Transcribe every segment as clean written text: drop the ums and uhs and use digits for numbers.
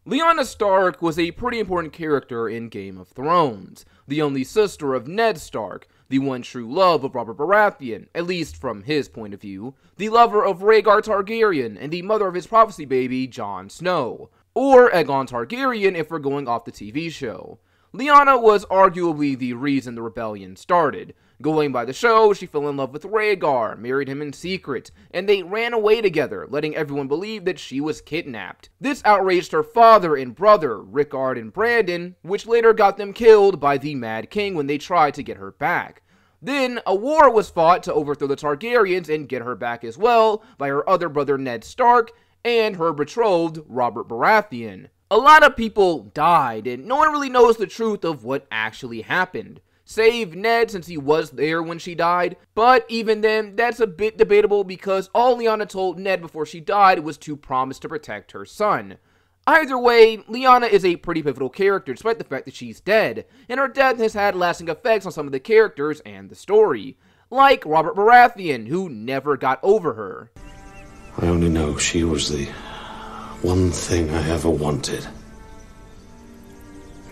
Lyanna Stark was a pretty important character in Game of Thrones, the only sister of Ned Stark, the one true love of Robert Baratheon, at least from his point of view, the lover of Rhaegar Targaryen, and the mother of his prophecy baby, Jon Snow. Or Aegon Targaryen if we're going off the TV show. Lyanna was arguably the reason the rebellion started. Going by the show, she fell in love with Rhaegar, married him in secret, and they ran away together, letting everyone believe that she was kidnapped. This outraged her father and brother, Rickard and Brandon, which later got them killed by the Mad King when they tried to get her back. Then, a war was fought to overthrow the Targaryens and get her back as well by her other brother Ned Stark and her betrothed, Robert Baratheon. A lot of people died, and no one really knows the truth of what actually happened. Save Ned, since he was there when she died, but even then, that's a bit debatable because all Lyanna told Ned before she died was to promise to protect her son. Either way, Lyanna is a pretty pivotal character despite the fact that she's dead, and her death has had lasting effects on some of the characters and the story. Like Robert Baratheon, who never got over her. I only know she was the one thing I ever wanted.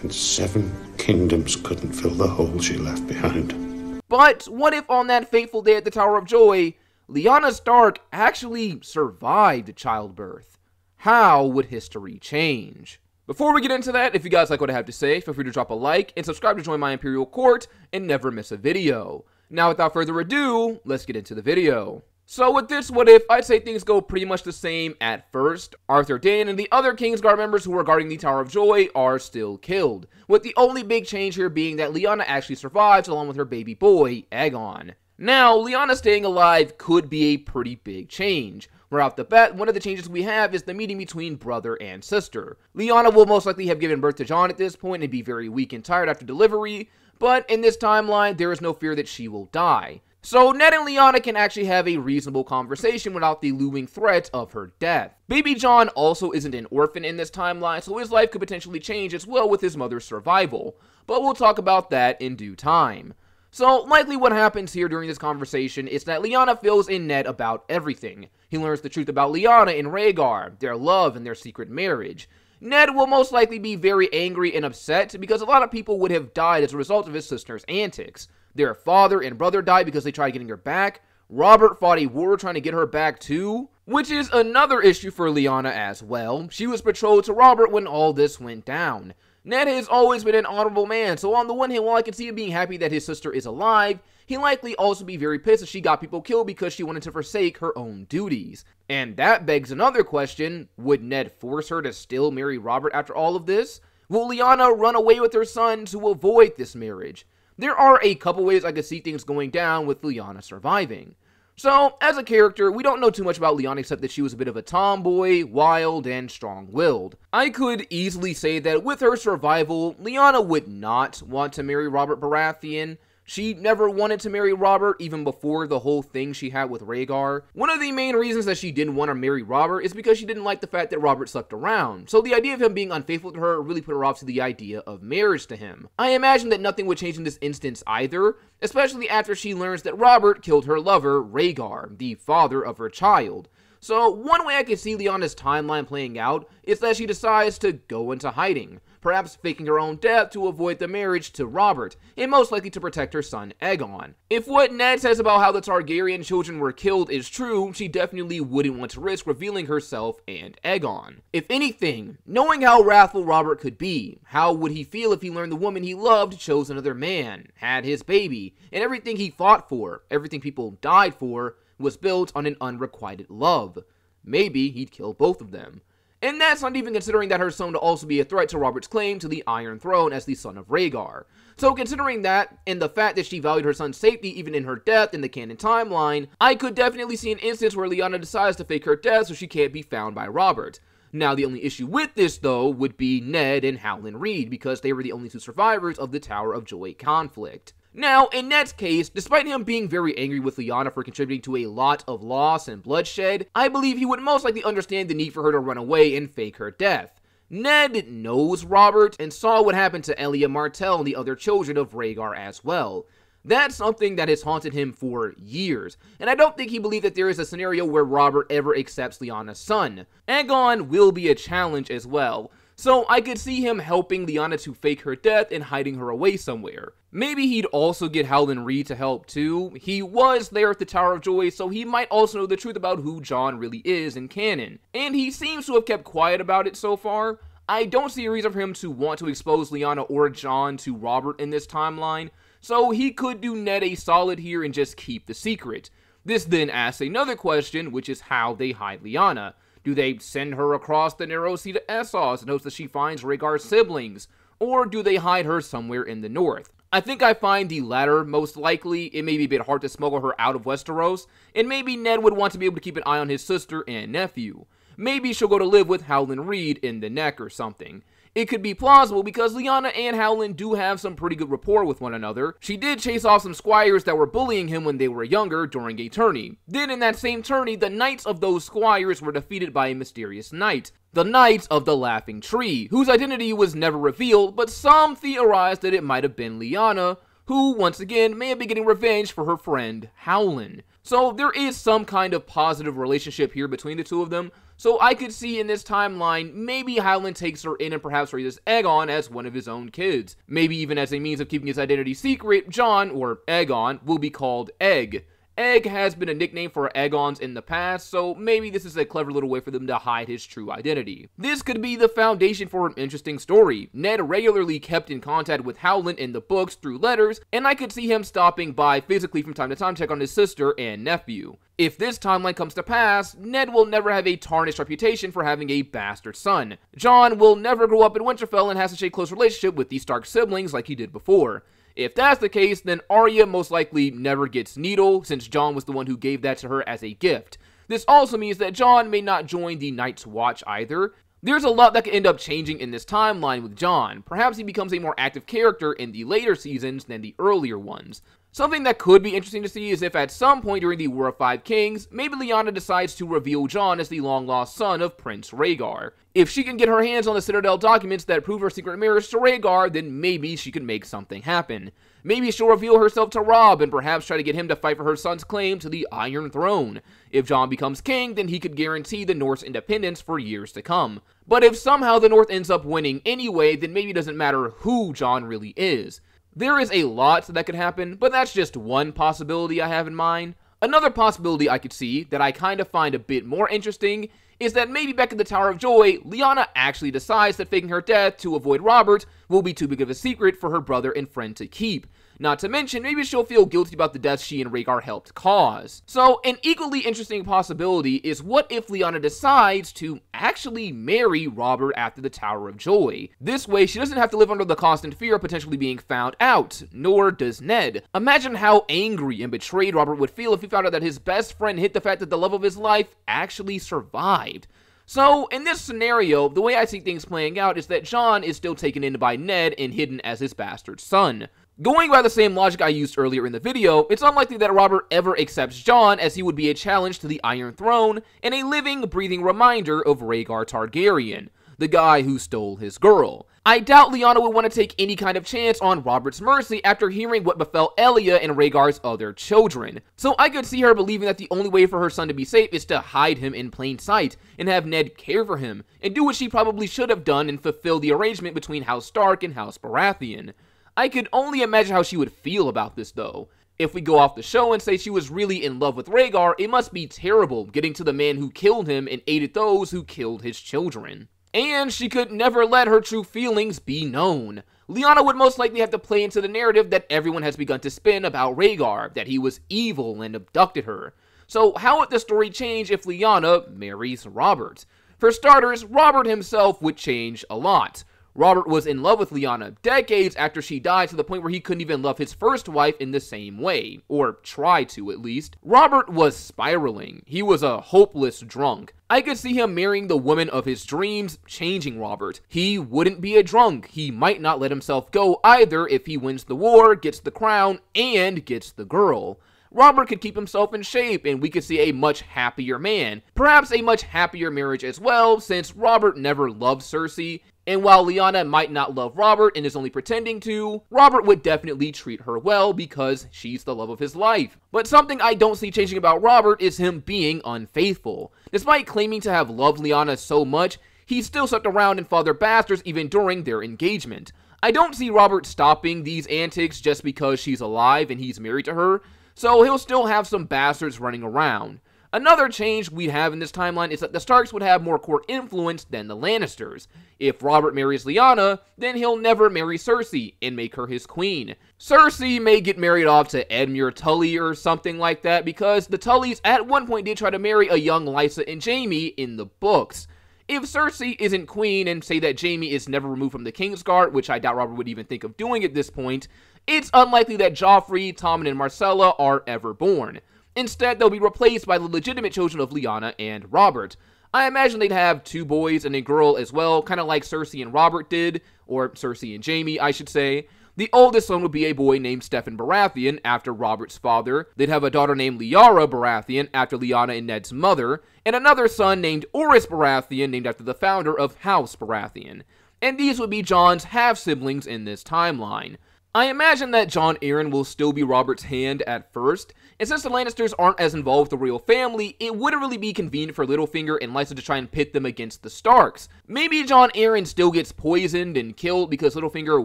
And 7 kingdoms couldn't fill the hole she left behind. But what if on that fateful day at the Tower of Joy, Lyanna Stark actually survived childbirth? How would history change? Before we get into that, if you guys like what I have to say, feel free to drop a like and subscribe to join my Imperial Court and never miss a video. Now without further ado, let's get into the video. So with this what if, I'd say things go pretty much the same at first. Arthur Dayne and the other Kingsguard members who were guarding the Tower of Joy are still killed, with the only big change here being that Lyanna actually survives along with her baby boy, Aegon. Now, Lyanna staying alive could be a pretty big change. Right off the bat, one of the changes we have is the meeting between brother and sister. Lyanna will most likely have given birth to Jon at this point and be very weak and tired after delivery, but in this timeline, there is no fear that she will die. So Ned and Lyanna can actually have a reasonable conversation without the looming threat of her death. Baby Jon also isn't an orphan in this timeline, so his life could potentially change as well with his mother's survival, but we'll talk about that in due time. So likely what happens here during this conversation is that Lyanna fills in Ned about everything. He learns the truth about Lyanna and Rhaegar, their love and their secret marriage. Ned will most likely be very angry and upset because a lot of people would have died as a result of his sister's antics. Their father and brother died because they tried getting her back. Robert fought a war trying to get her back too, which is another issue for Lyanna as well. She was betrothed to Robert when all this went down. Ned has always been an honorable man, so on the one hand, while I can see him being happy that his sister is alive, he'll likely also be very pissed that she got people killed because she wanted to forsake her own duties. And that begs another question: would Ned force her to still marry Robert after all of this? Will Lyanna run away with her son to avoid this marriage? There are a couple ways I could see things going down with Lyanna surviving. So, as a character, we don't know too much about Lyanna except that she was a bit of a tomboy, wild, and strong-willed. I could easily say that with her survival, Lyanna would not want to marry Robert Baratheon. She never wanted to marry Robert, even before the whole thing she had with Rhaegar. One of the main reasons that she didn't want to marry Robert is because she didn't like the fact that Robert slept around. So the idea of him being unfaithful to her really put her off to the idea of marriage to him. I imagine that nothing would change in this instance either, especially after she learns that Robert killed her lover, Rhaegar, the father of her child. So one way I could see Lyanna's timeline playing out is that she decides to go into hiding, perhaps faking her own death to avoid the marriage to Robert, and most likely to protect her son Aegon. If what Ned says about how the Targaryen children were killed is true, she definitely wouldn't want to risk revealing herself and Aegon. If anything, knowing how wrathful Robert could be, how would he feel if he learned the woman he loved chose another man, had his baby, and everything he fought for, everything people died for, was built on an unrequited love? Maybe he'd kill both of them. And that's not even considering that her son would also be a threat to Robert's claim to the Iron Throne as the son of Rhaegar. So considering that, and the fact that she valued her son's safety even in her death in the canon timeline, I could definitely see an instance where Lyanna decides to fake her death so she can't be found by Robert. Now the only issue with this though would be Ned and Howland Reed, because they were the only 2 survivors of the Tower of Joy conflict. Now, in Ned's case, despite him being very angry with Lyanna for contributing to a lot of loss and bloodshed, I believe he would most likely understand the need for her to run away and fake her death. Ned knows Robert and saw what happened to Elia Martell and the other children of Rhaegar as well. That's something that has haunted him for years, and I don't think he believed that there is a scenario where Robert ever accepts Lyanna's son. Aegon will be a challenge as well. So I could see him helping Lyanna to fake her death and hiding her away somewhere. Maybe he'd also get Howland Reed to help too. He was there at the Tower of Joy, so he might also know the truth about who Jon really is in canon. And he seems to have kept quiet about it so far. I don't see a reason for him to want to expose Lyanna or Jon to Robert in this timeline, so he could do Ned a solid here and just keep the secret. This then asks another question, which is how they hide Lyanna. Do they send her across the narrow sea to Essos in hopes that she finds Rhaegar's siblings? Or do they hide her somewhere in the north? I think I find the latter most likely. It may be a bit hard to smuggle her out of Westeros, and maybe Ned would want to be able to keep an eye on his sister and nephew. Maybe she'll go to live with Howland Reed in the Neck or something. It could be plausible because Lyanna and Howland do have some pretty good rapport with one another. She did chase off some squires that were bullying him when they were younger during a tourney. Then in that same tourney, the knights of those squires were defeated by a mysterious knight. The Knights of the Laughing Tree, whose identity was never revealed, but some theorized that it might have been Lyanna, who, once again, may have been getting revenge for her friend Howland. So there is some kind of positive relationship here between the two of them, so I could see in this timeline, maybe Howland takes her in and perhaps raises Aegon as one of his own kids. Maybe even as a means of keeping his identity secret, Jon, or Aegon, will be called Egg. Egg has been a nickname for Aegons in the past, so maybe this is a clever little way for them to hide his true identity. This could be the foundation for an interesting story. Ned regularly kept in contact with Howland in the books through letters, and I could see him stopping by physically from time to time to check on his sister and nephew. If this timeline comes to pass, Ned will never have a tarnished reputation for having a bastard son. Jon will never grow up in Winterfell and have such a close relationship with the Stark siblings like he did before. If that's the case, then Arya most likely never gets Needle, since Jon was the one who gave that to her as a gift. This also means that Jon may not join the Night's Watch either. There's a lot that could end up changing in this timeline with Jon. Perhaps he becomes a more active character in the later seasons than the earlier ones. Something that could be interesting to see is if at some point during the War of Five Kings, maybe Lyanna decides to reveal Jon as the long-lost son of Prince Rhaegar. If she can get her hands on the Citadel documents that prove her secret marriage to Rhaegar, then maybe she can make something happen. Maybe she'll reveal herself to Robb and perhaps try to get him to fight for her son's claim to the Iron Throne. If Jon becomes king, then he could guarantee the North's independence for years to come. But if somehow the North ends up winning anyway, then maybe it doesn't matter who Jon really is. There is a lot that could happen, but that's just one possibility I have in mind. Another possibility I could see that I kind of find a bit more interesting is that maybe back at the Tower of Joy, Lyanna actually decides that faking her death to avoid Robert will be too big of a secret for her brother and friend to keep. Not to mention, maybe she'll feel guilty about the death she and Rhaegar helped cause. So, an equally interesting possibility is what if Lyanna decides to actually marry Robert after the Tower of Joy. This way, she doesn't have to live under the constant fear of potentially being found out, nor does Ned. Imagine how angry and betrayed Robert would feel if he found out that his best friend hid the fact that the love of his life actually survived. So, in this scenario, the way I see things playing out is that Jon is still taken in by Ned and hidden as his bastard son. Going by the same logic I used earlier in the video, it's unlikely that Robert ever accepts Jon, as he would be a challenge to the Iron Throne and a living, breathing reminder of Rhaegar Targaryen, the guy who stole his girl. I doubt Lyanna would want to take any kind of chance on Robert's mercy after hearing what befell Elia and Rhaegar's other children. So I could see her believing that the only way for her son to be safe is to hide him in plain sight and have Ned care for him, and do what she probably should have done and fulfill the arrangement between House Stark and House Baratheon. I could only imagine how she would feel about this, though. If we go off the show and say she was really in love with Rhaegar, it must be terrible getting to the man who killed him and aided those who killed his children. And she could never let her true feelings be known. Lyanna would most likely have to play into the narrative that everyone has begun to spin about Rhaegar, that he was evil and abducted her. So how would the story change if Lyanna marries Robert? For starters, Robert himself would change a lot. Robert was in love with Lyanna decades after she died, to the point where he couldn't even love his first wife in the same way, or try to at least. Robert was spiraling. He was a hopeless drunk. I could see him marrying the woman of his dreams, changing Robert. He wouldn't be a drunk. He might not let himself go either if he wins the war, gets the crown, and gets the girl. Robert could keep himself in shape, and we could see a much happier man. Perhaps a much happier marriage as well, since Robert never loved Cersei. And while Lyanna might not love Robert and is only pretending to, Robert would definitely treat her well because she's the love of his life. But something I don't see changing about Robert is him being unfaithful. Despite claiming to have loved Lyanna so much, he still stuck around and fathered bastards even during their engagement. I don't see Robert stopping these antics just because she's alive and he's married to her, so he'll still have some bastards running around. Another change we'd have in this timeline is that the Starks would have more court influence than the Lannisters. If Robert marries Lyanna, then he'll never marry Cersei and make her his queen. Cersei may get married off to Edmure Tully or something like that, because the Tullys at one point did try to marry a young Lysa and Jaime in the books. If Cersei isn't queen, and say that Jaime is never removed from the Kingsguard, which I doubt Robert would even think of doing at this point, it's unlikely that Joffrey, Tommen, and Myrcella are ever born. Instead, they'll be replaced by the legitimate children of Lyanna and Robert. I imagine they'd have 2 boys and a girl as well, kind of like Cersei and Robert did, or Cersei and Jaime, I should say. The oldest son would be a boy named Steffon Baratheon, after Robert's father. They'd have a daughter named Liara Baratheon, after Lyanna and Ned's mother, and another son named Orys Baratheon, named after the founder of House Baratheon. And these would be Jon's half-siblings in this timeline. I imagine that Jon Arryn will still be Robert's hand at first, and since the Lannisters aren't as involved with the royal family, it wouldn't really be convenient for Littlefinger and Lysa to try and pit them against the Starks. Maybe Jon Arryn still gets poisoned and killed because Littlefinger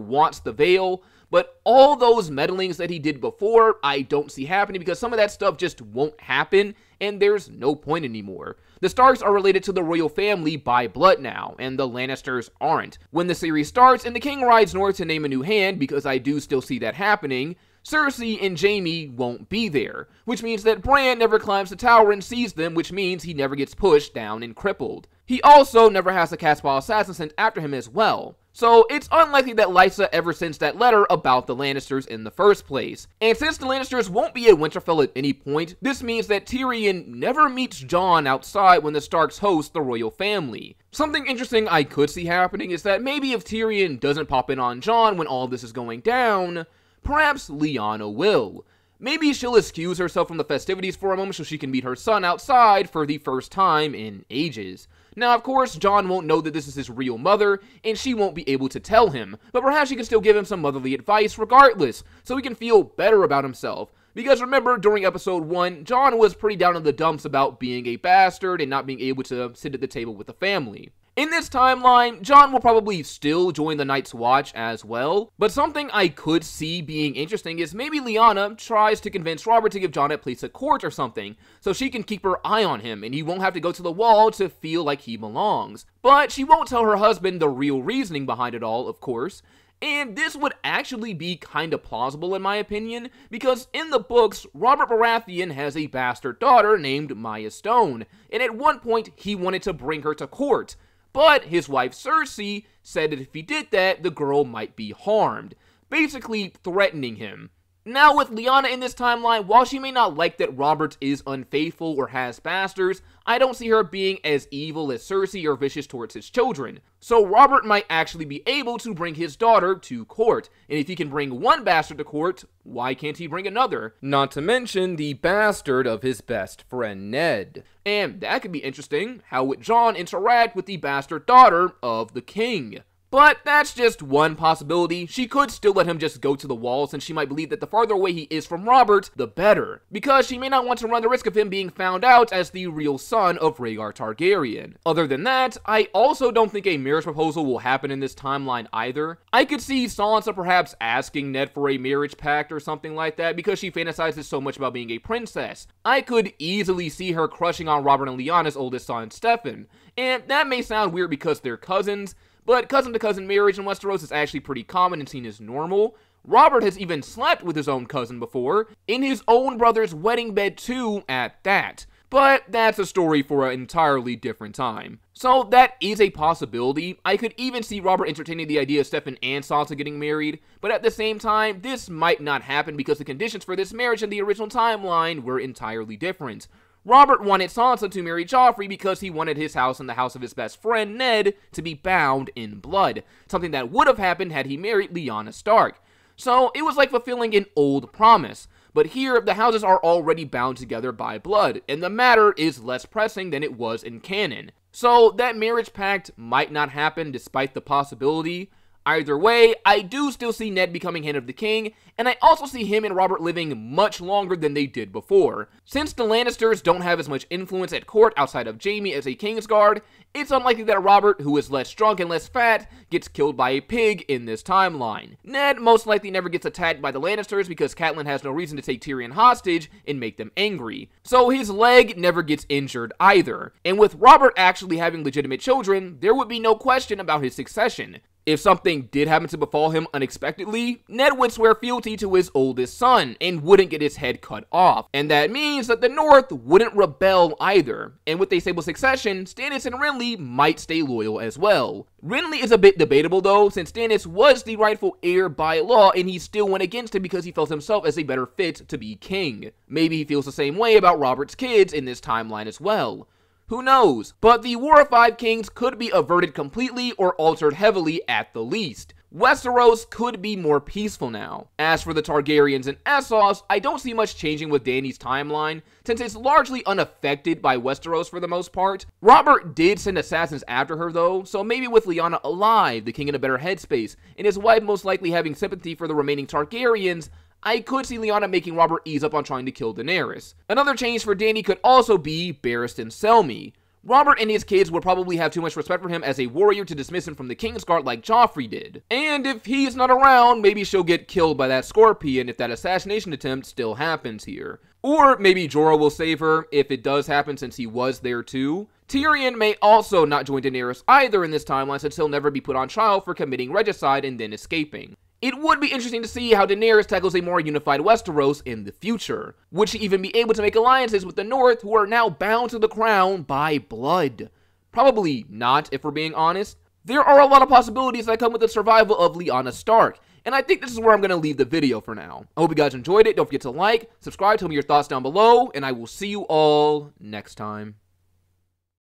wants the Vale, but all those meddlings that he did before, I don't see happening because some of that stuff just won't happen, and there's no point anymore. The Starks are related to the royal family by blood now, and the Lannisters aren't. When the series starts and the king rides north to name a new hand, because I do still see that happening, Cersei and Jaime won't be there, which means that Bran never climbs the tower and sees them, which means he never gets pushed down and crippled. He also never has the Catspaw assassin sent after him as well. So it's unlikely that Lysa ever sends that letter about the Lannisters in the first place. And since the Lannisters won't be at Winterfell at any point, this means that Tyrion never meets Jon outside when the Starks host the royal family. Something interesting I could see happening is that maybe if Tyrion doesn't pop in on Jon when all this is going down, perhaps Lyanna will. Maybe she'll excuse herself from the festivities for a moment so she can meet her son outside for the first time in ages. Now, of course, Jon won't know that this is his real mother, and she won't be able to tell him, but perhaps she can still give him some motherly advice regardless, so he can feel better about himself. Because remember, during episode 1, Jon was pretty down in the dumps about being a bastard and not being able to sit at the table with the family. In this timeline, Jon will probably still join the Night's Watch as well, but something I could see being interesting is maybe Lyanna tries to convince Robert to give Jon a place at court or something, so she can keep her eye on him and he won't have to go to the Wall to feel like he belongs. But she won't tell her husband the real reasoning behind it all, of course. And this would actually be kinda plausible in my opinion, because in the books, Robert Baratheon has a bastard daughter named Maya Stone, and at one point he wanted to bring her to court. But his wife Cersei said that if he did that, the girl might be harmed, basically threatening him. Now with Lyanna in this timeline, while she may not like that Robert is unfaithful or has bastards, I don't see her being as evil as Cersei or vicious towards his children. So Robert might actually be able to bring his daughter to court, and if he can bring one bastard to court, why can't he bring another? Not to mention the bastard of his best friend Ned. And that could be interesting. How would Jon interact with the bastard daughter of the king? But that's just one possibility. She could still let him just go to the Wall, since she might believe that the farther away he is from Robert, the better. Because she may not want to run the risk of him being found out as the real son of Rhaegar Targaryen. Other than that, I also don't think a marriage proposal will happen in this timeline either. I could see Sansa perhaps asking Ned for a marriage pact or something like that, because she fantasizes so much about being a princess. I could easily see her crushing on Robert and Lyanna's oldest son, Steffon. And that may sound weird because they're cousins, but cousin-to-cousin marriage in Westeros is actually pretty common and seen as normal. Robert has even slept with his own cousin before, in his own brother's wedding bed too, at that. But that's a story for an entirely different time. So that is a possibility. I could even see Robert entertaining the idea of Steffon and Sansa getting married, but at the same time, this might not happen because the conditions for this marriage in the original timeline were entirely different. Robert wanted Sansa to marry Joffrey because he wanted his house and the house of his best friend, Ned, to be bound in blood, something that would have happened had he married Lyanna Stark. So it was like fulfilling an old promise. But here, the houses are already bound together by blood, and the matter is less pressing than it was in canon. So that marriage pact might not happen despite the possibility. Either way, I do still see Ned becoming Hand of the King, and I also see him and Robert living much longer than they did before. Since the Lannisters don't have as much influence at court outside of Jaime as a Kingsguard, it's unlikely that Robert, who is less drunk and less fat, gets killed by a pig in this timeline. Ned most likely never gets attacked by the Lannisters because Catelyn has no reason to take Tyrion hostage and make them angry, so his leg never gets injured either. And with Robert actually having legitimate children, there would be no question about his succession. If something did happen to befall him unexpectedly, Ned would swear fealty to his oldest son and wouldn't get his head cut off. And that means that the North wouldn't rebel either. And with a stable succession, Stannis and Renly might stay loyal as well. Renly is a bit debatable though, since Stannis was the rightful heir by law and he still went against him because he felt himself as a better fit to be king. Maybe he feels the same way about Robert's kids in this timeline as well. Who knows? But the War of Five Kings could be averted completely or altered heavily at the least. Westeros could be more peaceful now. As for the Targaryens and Essos, I don't see much changing with Dany's timeline, since it's largely unaffected by Westeros for the most part. Robert did send assassins after her though, so maybe with Lyanna alive, the king in a better headspace, and his wife most likely having sympathy for the remaining Targaryens, I could see Lyanna making Robert ease up on trying to kill Daenerys. Another change for Dany could also be Barristan Selmy. Robert and his kids would probably have too much respect for him as a warrior to dismiss him from the Kingsguard like Joffrey did. And if he's not around, maybe she'll get killed by that scorpion if that assassination attempt still happens here. Or maybe Jorah will save her if it does happen since he was there too. Tyrion may also not join Daenerys either in this timeline since he'll never be put on trial for committing regicide and then escaping. It would be interesting to see how Daenerys tackles a more unified Westeros in the future. Would she even be able to make alliances with the North, who are now bound to the crown by blood? Probably not, if we're being honest. There are a lot of possibilities that come with the survival of Lyanna Stark, and I think this is where I'm going to leave the video for now. I hope you guys enjoyed it. Don't forget to like, subscribe, tell me your thoughts down below, and I will see you all next time.